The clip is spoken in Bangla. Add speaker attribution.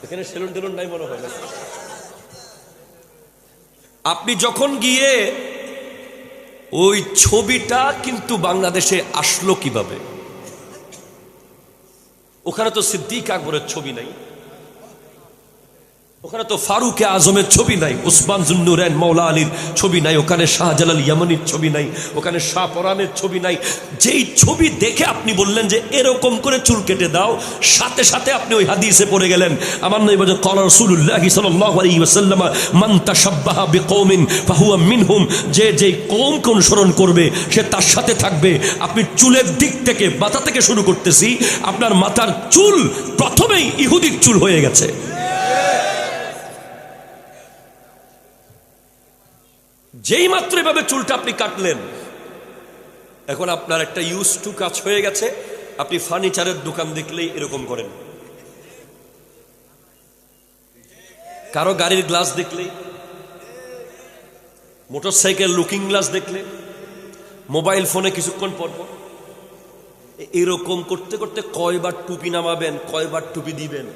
Speaker 1: এখানে সেলুন টেলুন নাই মনে হয়। আপনি যখন গিয়ে ওই ছবিটা কিন্তু বাংলাদেশে আসলো কিভাবে? ওখানে তো সিদ্দিক আকবরের ছবি নাই, ওখানে তো ফারুক আজমের ছবি নাই, উসমান জুন্নুরাইন মৌলা আলীর ছবি নাই, ওখানে শাহজালাল ইয়ামানির ছবি নাই, ওখানে শাহ পরানের ছবি নাই। যেই ছবি দেখে আপনি বললেন যে এরকম করে চুল কেটে দাও, সাথে সাথে আপনি ওই হাদিসে পড়ে গেলেন। আমার নবী বলেন ক্বালা রাসূলুল্লাহ সাল্লাল্লাহু আলাইহি ওয়াসাল্লাম মান তাশাব্বাহা বিকওমিন ফাহুয়া মিনহুম, যে যেই কওমকে অনুসরণ করবে সে তার সাথে থাকবে। আপনি চুলের দিক থেকে, মাথা থেকে শুরু করতেছি, আপনার মাথার চুল প্রথমেই ইহুদির চুল হয়ে গেছে। যেই মাত্র এভাবে চুলটা আপনি কাটলেন, এখন আপনার একটা ইউজ টু কাজ হয়ে গেছে। আপনি ফার্নিচারের দোকান দেখলেই এরকম করেন, কারো গাড়ির গ্লাস দেখলেই, মোটরসাইকেল লুকিং গ্লাস দেখলে, মোবাইল ফোনে কিছুক্ষণ পর এরকম করতে করতে কয়বার টুপি নামাবেন, কয়বার টুপি দিবেন।